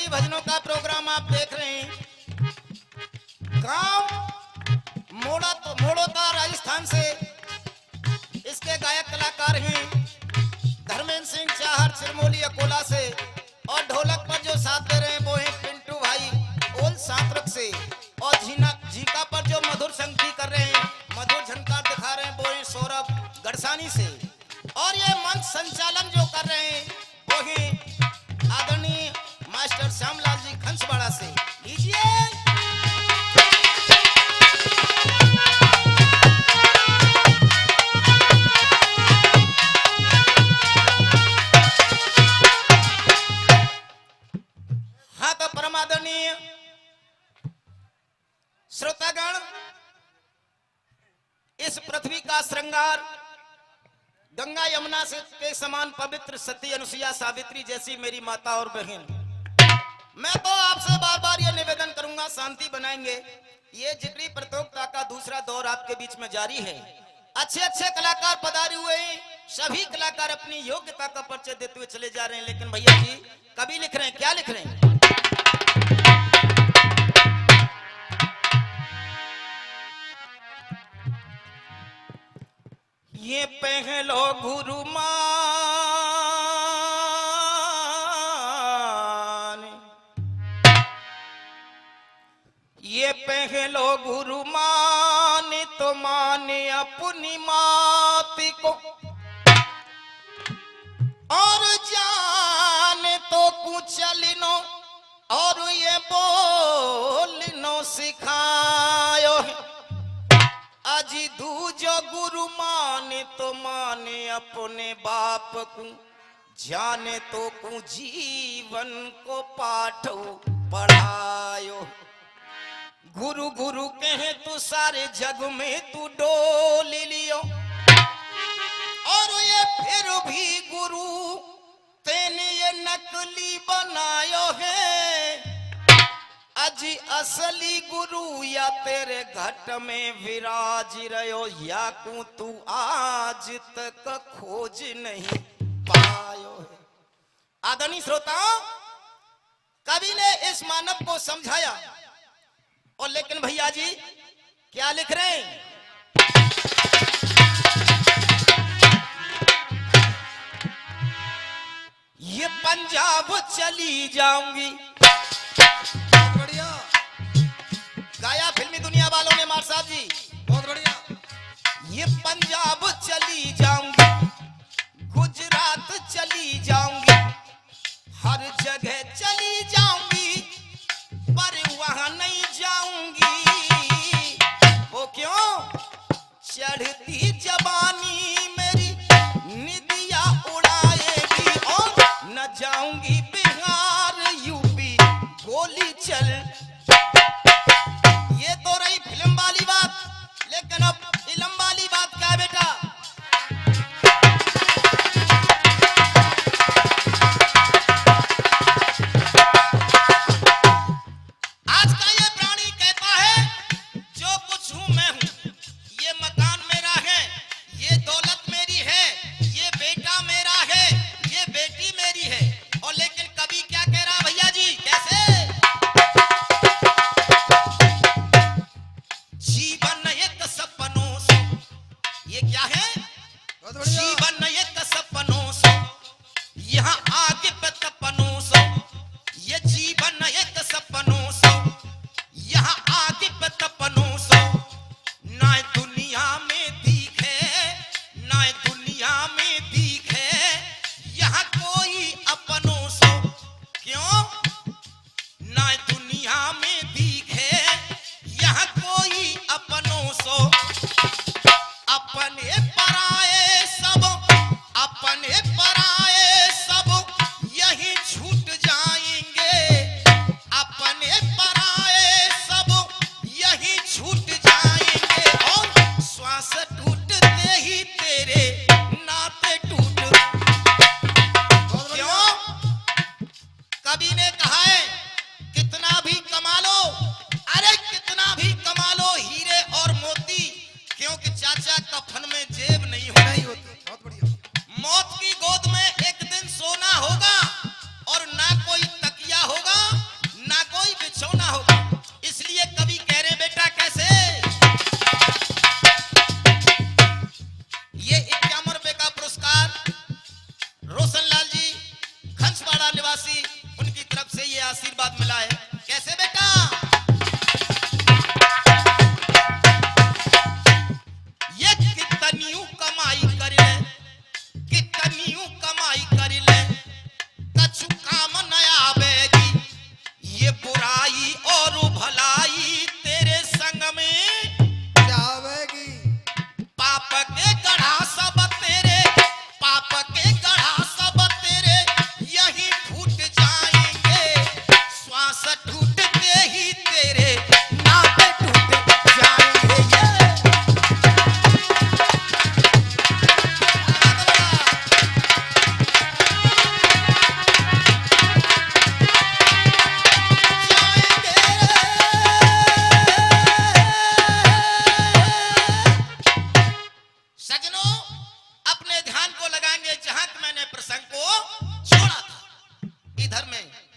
भक्ति भजनों का प्रोग्राम आप देख रहे हैं। गांव मोड़ोता राजस्थान से इसके गायक कलाकार हैं धर्मेंद्र सिंह चाहर चिरमोली अकोला से, और ढोलक पर जो साथ दे रहे हैं वो है पिंटू भाई ओल सांतरक से, और झीका पर जो मधुर संगति कर रहे हैं, मधुर झनकार दिखा रहे हैं वो है सौरभ गड़सानी से, और ये मंच संचालन जो कर रहे हैं वो है आदरणीय मास्टर श्यामलाल जी खंसवाड़ा से। लीजिए परमादरणीय श्रोतागण, इस पृथ्वी का श्रृंगार गंगा यमुना से के समान पवित्र सती अनुसुईया सावित्री जैसी मेरी माता और बहन, मैं तो आपसे बार बार ये निवेदन करूंगा शांति बनाएंगे। ये जिगरी प्रतियोगिता का दूसरा दौर आपके बीच में जारी है। अच्छे अच्छे कलाकार पधारे हुए हैं, सभी कलाकार अपनी योग्यता का परिचय देते हुए चले जा रहे हैं, लेकिन भैया जी कवि लिख रहे हैं, क्या लिख रहे हैं? ये पहलो गुरु मान, ये पहलो गुरु मान तो माने अपनी माती को, और जाने तो कुचलिनो और ये बोलिनो सिखायो है। अजी दूजो गुरु माने तो माने अपने बाप को, जाने तो को जीवन को पाठ पढ़ायो। गुरु गुरु कहे तू सारे जग में तू डोल लियो, और ये फिर भी गुरु तेने ये नकली बनायो है। अजी असली गुरु या तेरे घट में विराज रहो, या को तू आज तक खोज नहीं पायो है। आदरणीय श्रोताओ, कवि ने इस मानव को समझाया, और लेकिन भैया जी क्या लिख रहे हैं? ये पंजाब चली जाऊंगी, गाया फिल्मी दुनिया वालों ने मार साहब जी, बहुत बढ़िया। ये पंजाब चली जाऊंगी, गुजरात चली जाऊंगी, हर जगह चली जाऊंगी, पर वहां नहीं जाऊंगी। वो क्यों? चढ़ती जवानी मेरी निदिया उड़ाएगी, और न जाऊंगी बिहार यूपी गोली चल। ये तो रही फिल्म वाली बात, लेकिन अब इलम वाली बात क्या है बेटा? आज का ये प्राणी कहता है जो कुछ हूं मैं हूं, ये मकान मेरा है, ये दौलत मेरी है, ये बेटा मेरा है, ये बेटी मेरी है, और लेकिन कवि क्या कह रहा भैया जी? कैसे? जीवन एक सपनों से, ये क्या है? जीवन एक सपनों से, यहाँ आगे पे तपनों से, ये जीवन एक सपनों से, यहाँ आगे पे तपनों से, ना दुनिया में दिखे, ना दुनिया में दिखे यहाँ कोई अपनों से। क्यों? ना दुनिया में दिखे यहाँ कोई अपनों से, अपने पराए सब, अपने पराए सब यही छूट जाएंगे, अपने पराए सब यही छूट जाएंगे, और श्वास टूटते ही तेरे नाते टूट। क्यों? कवि ने कहा है कितना भी कमा लो, अरे कितना भी कमा लो हीरे और मोती, क्योंकि चाचा कफन में जेब नहीं होती। बहुत बढ़िया। मौत की गोद में एक दिन सोना होगा, और ना कोई तकिया होगा,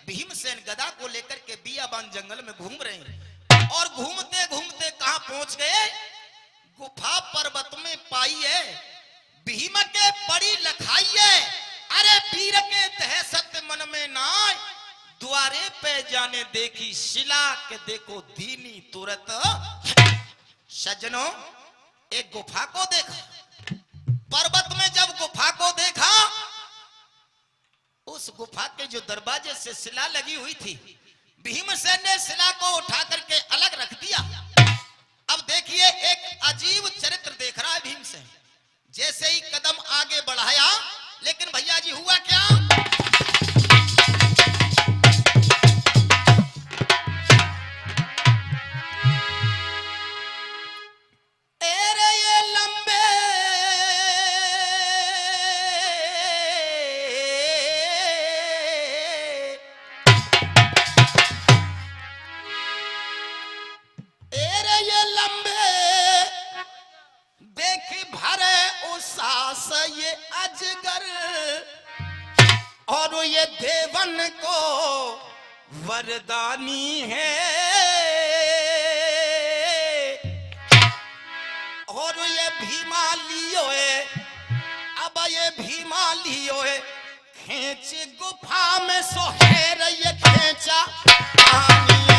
भीमसेन गदा को लेकर के बियाबान जंगल में घूम रहे हैं और घूमते घूमते कहां पहुंच गए? गुफा पर्वत में पाई है भीम के पड़ी लखाई है। अरे वीर के दहशत मन में नाय, द्वारे पे जाने देखी शिला के देखो दीनी तुरंत। सज्जनों, एक गुफा को देखा, पर्वत में जब गुफा को देखा, उस गुफा के जो दरवाजे से शिला लगी हुई थी, भीमसेन ने शिला को उठा करके अलग रख दिया। अब देखिए एक अजीब चरित्र देख रहा है भीमसेन। जैसे ही कदम आगे बढ़ाया, लेकिन भैया जी हुआ क्या? ये अजगर और ये देवन को वरदानी है, और ये भीमा लियो है, अब ये भीमा लियो है, खींच गुफा में सोहेर ये खींचा पानी है।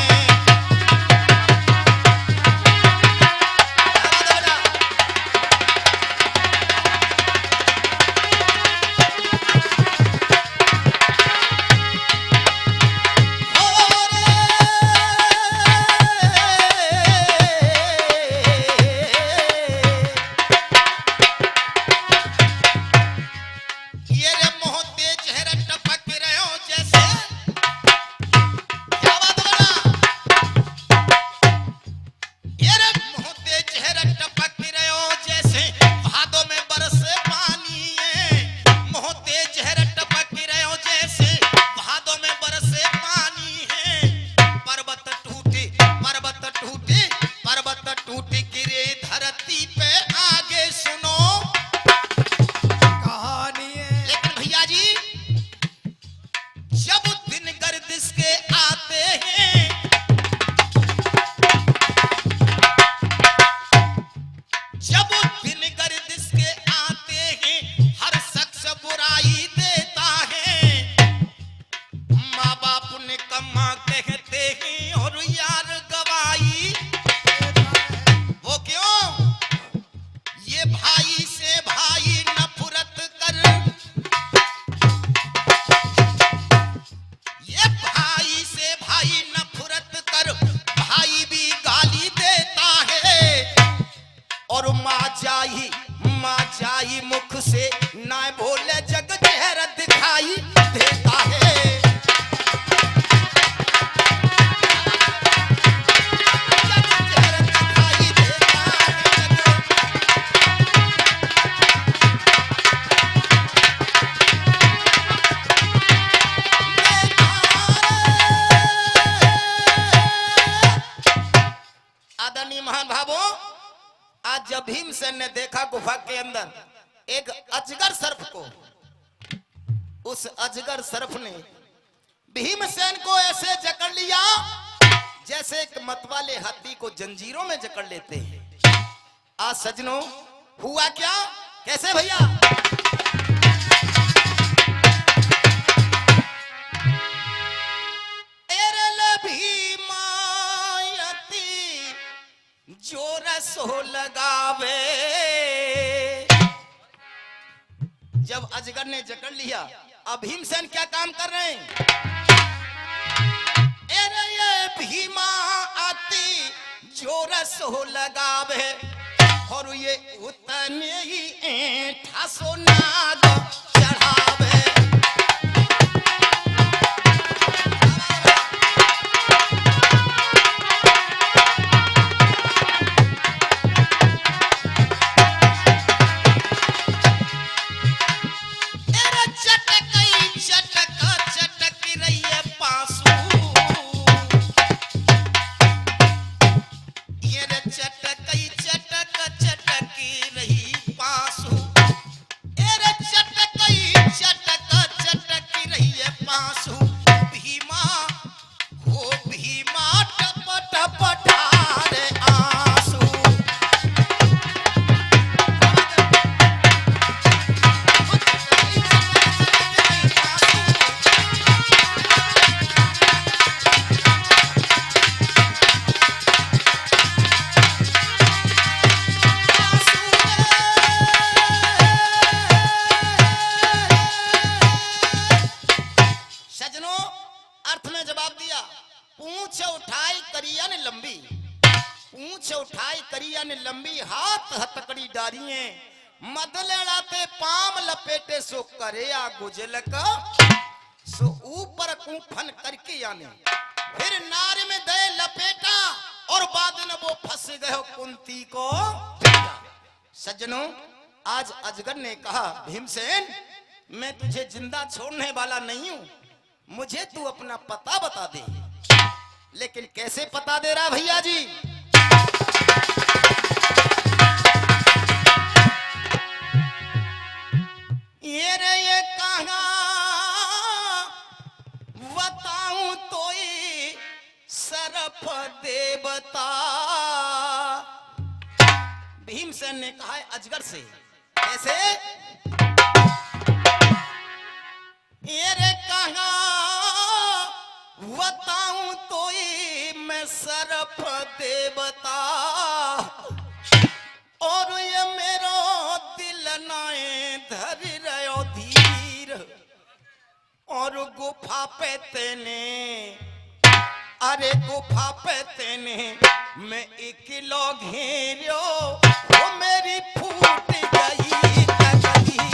माचाई मुख से ना बोले जग जहर दिखाई देता है। आदरणीय महान भावों, आज जब भीमसेन ने देखा गुफा के अंदर एक अजगर सर्प को, उस अजगर सर्प ने भीमसेन को ऐसे जकड़ लिया जैसे एक मतवाले हाथी को जंजीरों में जकड़ लेते हैं। आज सज्जनों, हुआ क्या? कैसे भैया? जोर सो लगावे, जब अजगर ने जकड़ लिया, अब भीमसेन क्या काम कर रहे हैं? अरे ये भीमा आती जोर सो लगावे, और ये उतने ही ऐंठा सो नाग चढ़ावे। दिया। पूंछ उठाई करियन लंबी, पूंछ उठाई करियन लंबी, हाथ हथकड़ी डारिये, मदलेड़ाते पाम लपेटे सो करे आ गुजल का, सो ऊपर कूफन करके आने, फिर नार में दे लपेटा और बाद में वो फंस गए कुंती को। सज्जनों, आज अजगर ने कहा भीमसेन मैं तुझे जिंदा छोड़ने वाला नहीं हूं, मुझे तू अपना पता बता दे। लेकिन कैसे पता दे रहा भैया जी? ये रे ये कहां बताऊं तो ही सरफ देवता। भीमसेन ने कहा है अजगर से, कैसे? ये रे कहां बताऊं तो ही मैं सरफ देवता, और ये मेरो दिल नाए धर रहो धीर, और गुफा पे तेने, अरे गुफा पे तेने मैं 1 किलो घेरियो, वो मेरी फूट गई तकदीर।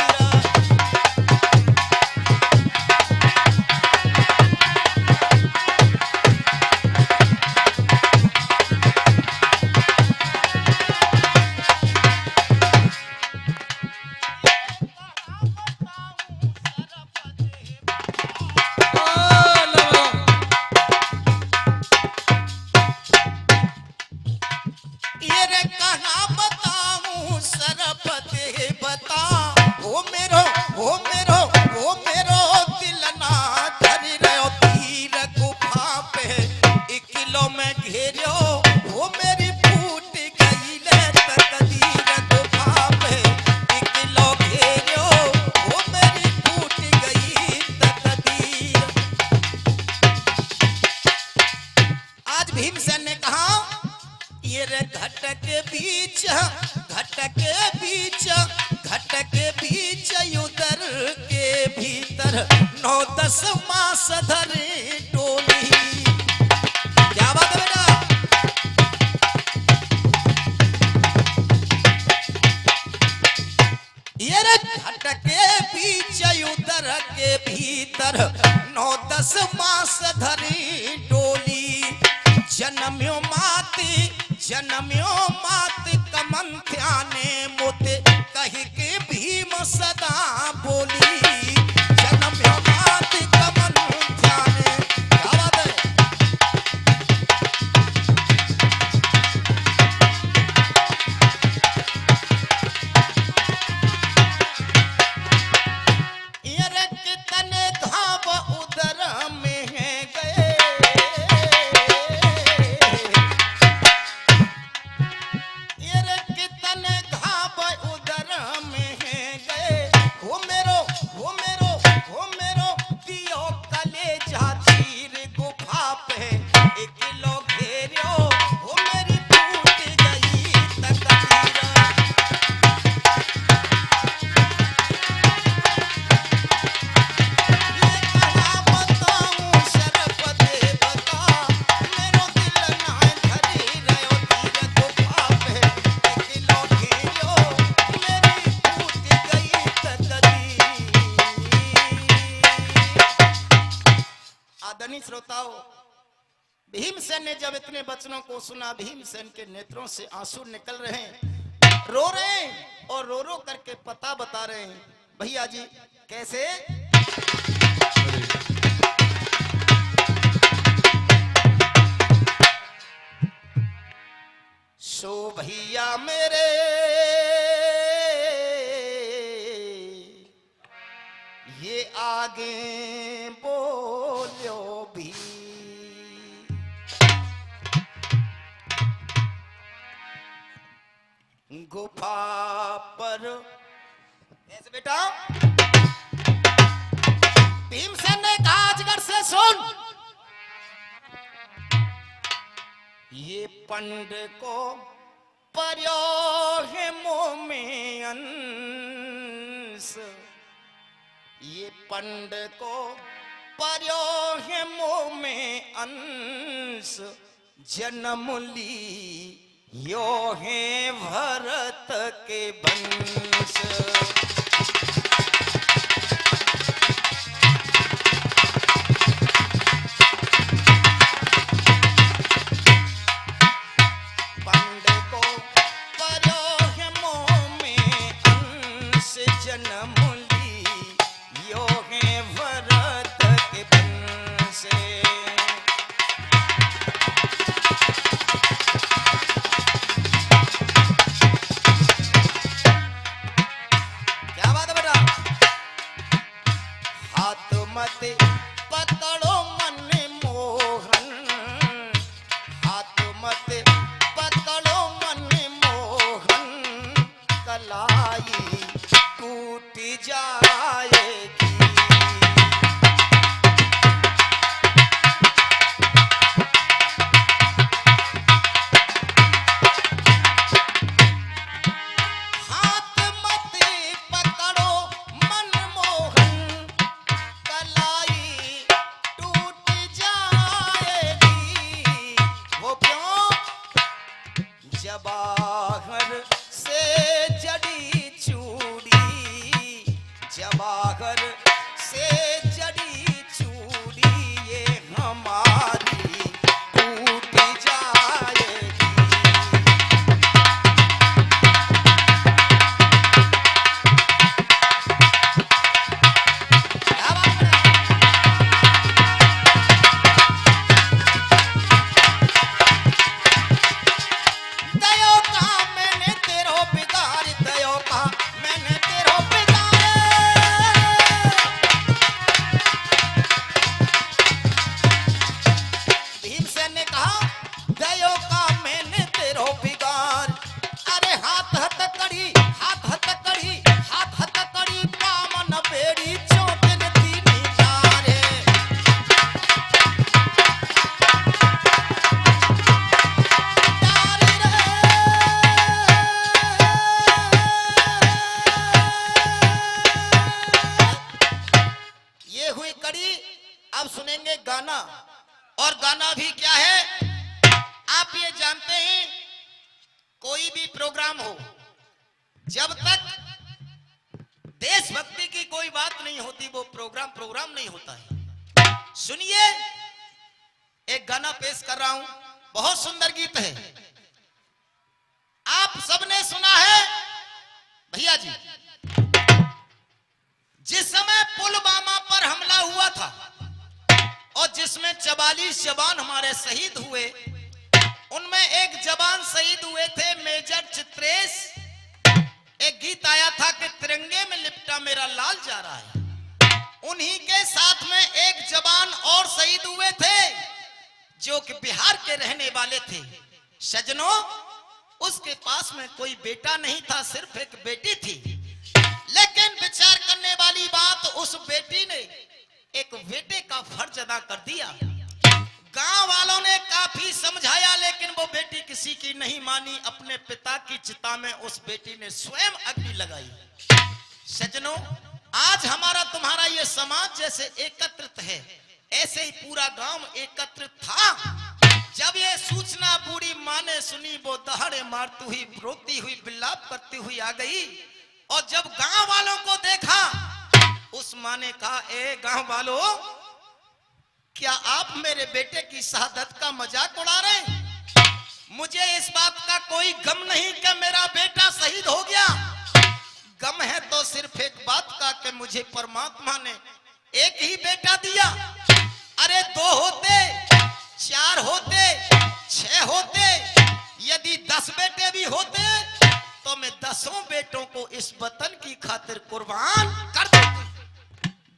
भीमसेन ने कहा ये रे घट के बीच, घट के बीच, घट के बीच उदर के भीतर 9-10 मास धरे टोली। क्या बात है बेटा? ये रे घट के बीच उदर के भीतर 9-10 मास धरी डोली, जन्म्यो माती, जन्म्यो मात कमंथ्या ने मोते कही के भीम सदा बोली, जन्म्यो मात कमंथ्या ने। क्या बात है? ये रे कितने घाव उदर में गए, श्रोताओं, भीमसेन ने जब इतने वचनों को सुना, भीमसेन के नेत्रों से आंसू निकल रहे हैं, रो रहे हैं और रो रो करके पता बता रहे हैं। भैया जी कैसे? सो भैया मेरे ये आगे बोलो भी, गुफा पर ऐसे बेटा। भीमसेन ने कहा अजगर से सुन, ये पंड को पर्यो है मुंह में अंश, ये पंड को पर्यो है मोह में अंश जन्म ली यो है भरत के वंश। पांडे को पर्यो है मोह में अंश जन्म ली यो है भरत के वंश। क्या बात है बेटा? हाथ मत पकड़ो मन मोहन, हाथ मत पकड़ो मन मोहन, कलाई टूट जाएगी। हाथ मत पकड़ो मन मोहन, कलाई टूट जाएगी। वो क्यों? जवाहर से जड़ी चूड़ी, जवाहर से जड़ी चूड़ी ये हमारी टूट जाएगी। क्या बात है? दयो का मैंने तेरो बिगाड़, दयो का मैंने तेरो बिगाड़। भीमसेन ने कहा दयो का मैंने तेरो बिगाड़। अरे हाथ हथकड़ी, हाथ हथकड़ी, हाथ हथकड़ी, पावन बेड़ी चौकिन तीनी चारे। तारे रे। ये हुई कड़ी। अब सुनेंगे गाना। और गाना भी क्या है आप ये जानते हैं, कोई भी प्रोग्राम हो जब तक देशभक्ति की कोई बात नहीं होती वो प्रोग्राम नहीं होता है। सुनिए, एक गाना पेश कर रहा हूं, बहुत सुंदर गीत है, आप सबने सुना है भैया जी। जिस समय पुलवामा पर हमला हुआ था और जिसमें 44 जवान हमारे शहीद हुए, उनमें एक जवान शहीद हुए थे मेजर चित्रेश। एक गीत आया था कि तिरंगे में लिपटा मेरा लाल जा रहा है। उन्हीं के साथ में एक जवान और शहीद हुए थे जो कि बिहार के रहने वाले थे। सजनों, उसके पास में कोई बेटा नहीं था, सिर्फ एक बेटी थी। लेकिन विचार करने वाली बात, उस बेटी ने एक बेटे का फर्ज अदा कर दिया। गांव वालों ने काफी समझाया लेकिन वो बेटी किसी की नहीं मानी। अपने पिता की चिता में उस बेटी ने स्वयं अग्नि लगाई। सजनों, आज हमारा तुम्हारा ये समाज जैसे एकत्रित है, ऐसे ही पूरा गांव एकत्रित था। जब ये सूचना बूढ़ी माँ ने सुनी, वो दहाड़े मारती हुई, रोती हुई, विलाप करती हुई आ गई। और जब गांव वालों को देखा, उस माँ ने कहा, ए गांव वालों, क्या आप मेरे बेटे की शहादत का मजाक उड़ा रहे हैं? मुझे इस बात का कोई गम नहीं कि मेरा बेटा शहीद हो गया। गम है तो सिर्फ एक बात का कि मुझे परमात्मा ने एक ही बेटा दिया। अरे 2 होते, 4 होते, 6 होते, यदि 10 बेटे भी होते तो मैं 10 बेटों को इस वतन की खातिर कुर्बान कर देती।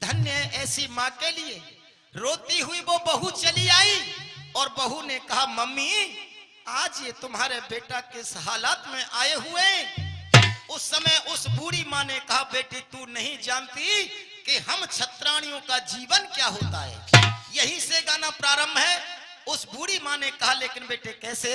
धन्य ऐसी माँ के लिए। रोती हुई वो बहू चली आई और बहू ने कहा, मम्मी आज ये तुम्हारे बेटा किस हालात में आए हुए। उस समय उस बूढ़ी माँ ने कहा, बेटी तू नहीं जानती कि हम छत्राणियों का जीवन क्या होता है। यहीं से गाना प्रारंभ है। उस बूढ़ी माँ ने कहा, लेकिन बेटे कैसे?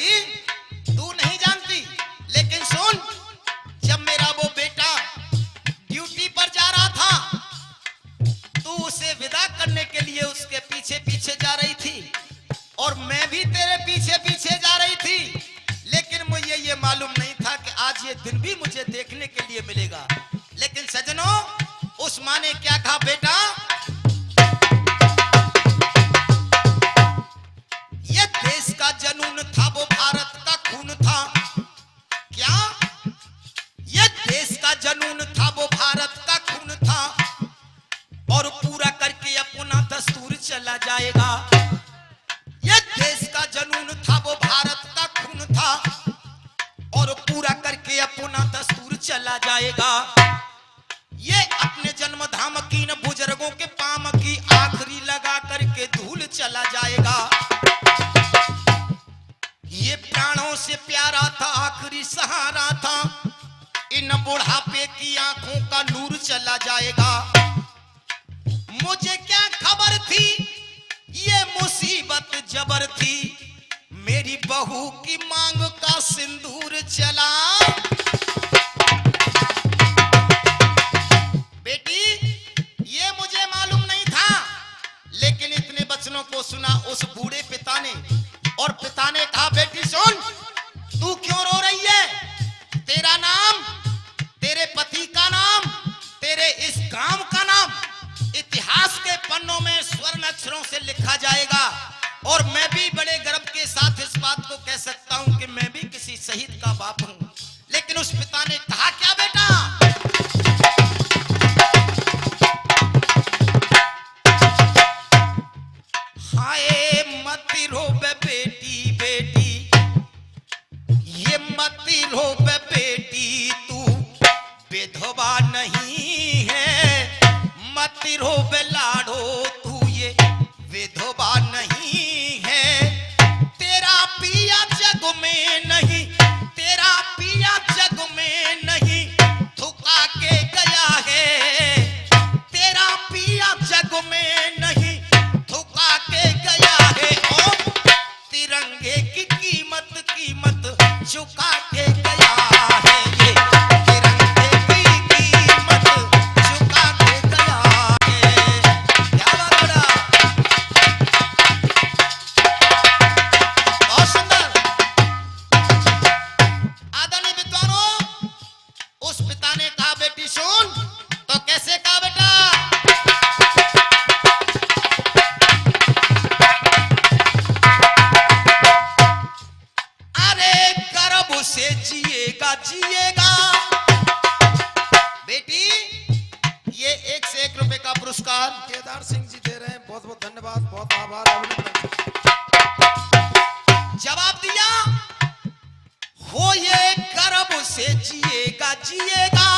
बेटी तू नहीं जानती, लेकिन सुन, जब मेरा वो बेटा ड्यूटी पर जा रहा था, तू उसे विदा करने के लिए उसके पीछे पीछे जा रही थी और मैं भी तेरे पीछे पीछे जा रही थी, लेकिन मुझे ये मालूम नहीं था कि आज ये दिन भी मुझे देखने के लिए मिलेगा। लेकिन सजनों, उस माँ ने क्या कहा, बेटा ये देश का जनून था, वो भारत का खून था। क्या? ये देश का जनून था, वो भारत का खून था, और पूरा करके अपना दस्तूर चला जाएगा। ये देश का जनून था, वो भारत का खून था, और पूरा करके अपना दस्तूर चला जाएगा। ये अपने जन्म धाम की न बुजुर्गों के पाम की आखिरी लगा करके धूल चला जाएगा। ये प्राणों से प्यारा था, आखिरी सहारा था, इन बुढ़ापे की आंखों का नूर चला जाएगा। मुझे क्या खबर थी, ये मुसीबत जबर थी, मेरी बहू की मांग का सिंदूर चला। बेटी ये मुझे मालूम नहीं था, लेकिन इतने वचनों को सुना उस बूढ़े पिता ने, और पिता ने कहा, बेटी सुन, तू क्यों रो रही है? तेरा नाम, तेरे पति का नाम, तेरे इस गांव का नाम इतिहास के पन्नों में स्वर्ण अक्षरों से लिखा जाएगा। और मैं भी बड़े गर्व के साथ इस बात को कह सकता हूं कि मैं भी किसी शहीद का बाप हूं। लेकिन उस पिता ने कहा क्या, बेटा हाय मत रो बेटी, बेटी ये मत रो बेटी, तू विधवा नहीं है, मत रो लाडो, तू ये विधवा नहीं है। तेरा पिया जग में नहीं, तेरा पिया जग में नहीं, थुका के गया है। तेरा पिया जग में नहीं, थुका के गया है। ओ तिरंगे की कीमत कीमत चुका के गया है। ये तिरंगे की कीमत चुका के गया है। क्या बात बड़ा, बहुत सुंदर। आदरणीय विद्वानों, उस पिता ने कहा, बेटी सुन, तो कैसे कहा बेटा? से जिएगा जिएगा। बेटी ये 1 से 1 रुपए का पुरस्कार केदार सिंह जी दे रहे हैं, बहुत बहुत धन्यवाद, बहुत आभार, अभिनंदन। जवाब दिया, हो ये गर्व से जिएगा जिएगा,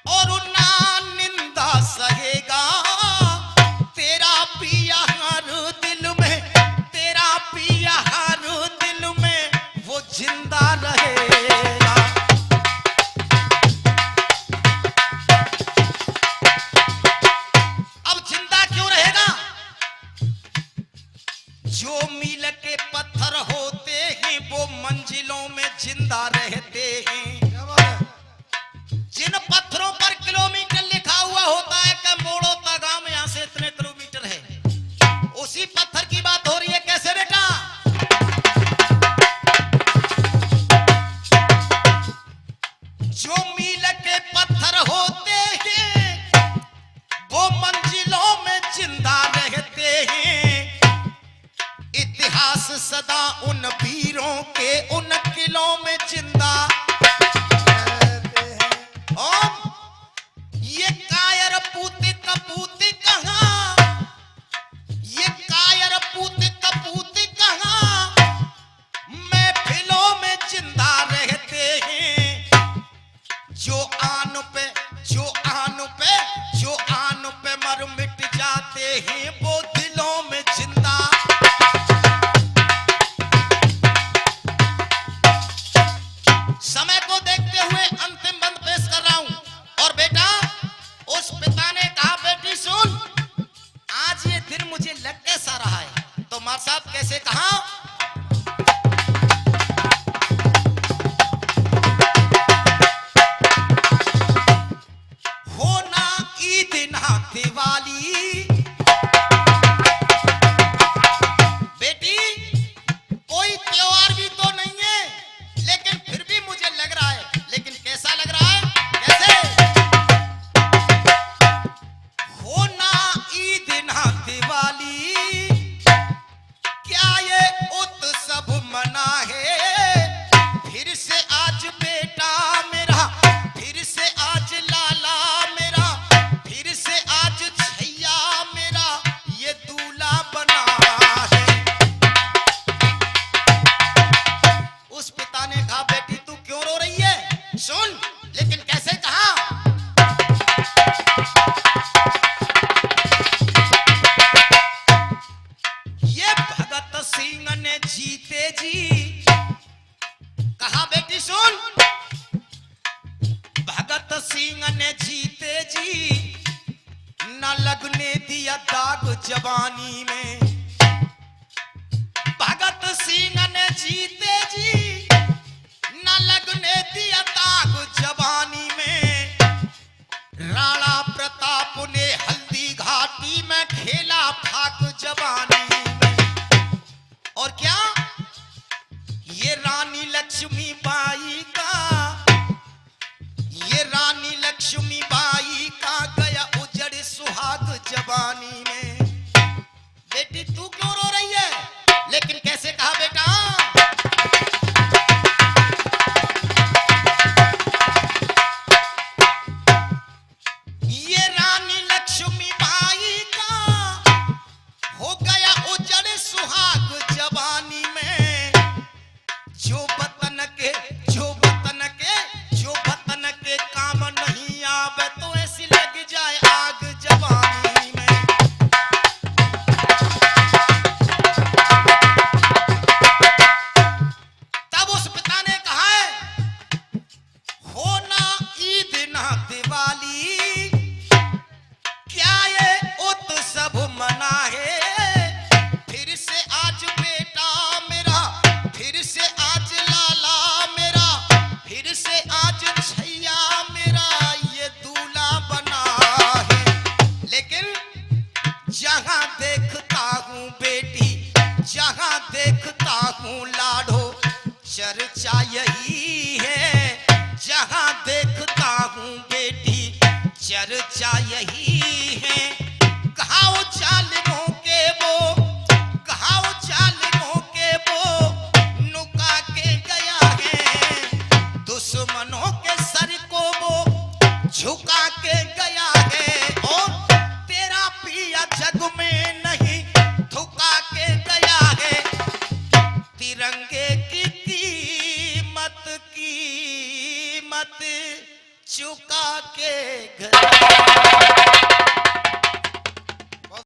और ना निंदा सहेगा। तेरा पिया हर दिल में, तेरा पिया हर दिल में वो जिंदा रहेगा। अब जिंदा क्यों रहेगा? जो मील के पत्थर होते हैं वो मंजिलों में जिंदा रहते हैं। जिन पत्थरों पर किलोमीटर लिखा हुआ होता है कि मोड़ो का गांव यहां से इतने किलोमीटर है, उसी पत्थर की बात हो रही है। कैसे बेटा? जो मील के पत्थर होते हैं वो मंजिलों में जिंदा रहते हैं। इतिहास सदा उन वीरों के उन किलों में जिंदा रहते हैं। और ये कायर पूत कपूत कहां, ये कायर पूत कपूत कहां, महफिलों में जिंदा रहते हैं। जो आन पे जो आन पे जो आन पे मर मिट जाते हैं वो दिलों में जिंदा। ने कहा बेटी तू क्यों रो रही है? सुन, लेकिन कैसे कहा? ये भगत सिंह ने जीते जी कहा बेटी सुन, भगत सिंह ने जीते जी न लगने दिया दाग जवानी में। भगत सिंह ने जीते जी न लगने दिया दाग जवानी में। राणा प्रताप ने हल्दी घाटी में खेला फाक जवानी में। और क्या ये रानी लक्ष्मी बाई का, ये रानी लक्ष्मी बाई का गया उजड़ सुहाग जवानी में। बेटी तू क्यों रो रही है? लेकिन कैसे कहा बेटा? ये रानी लक्ष्मी बाई का हो गया उजड़ सुहाग जवानी में। जो वतन के काम नहीं आवे तो ऐसी लग जाए आग जवानी में। तब उस पिता ने कहा है हो ना ईद ना दिवाली, क्या ये उत्सव मना है? फिर से आज बेटा मेरा, फिर से आज लाला मेरा, फिर से आज छैया मेरा ये दूल्हा बना है। लेकिन जहां देखता हूं बेटी, जहां देखता हूं लाडो, चर्चा यही है। जहां देखता हूं बेटी, चर्चा यही है। कहा वो जालिमों के वो, कहा वो जालिमों के वो नुका के गया है। दुश्मनों के सर को वो झुका के गया है। और तेरा पिया जग में नहीं धुका के गया है। तिरंगे की कीमत चुका के गया।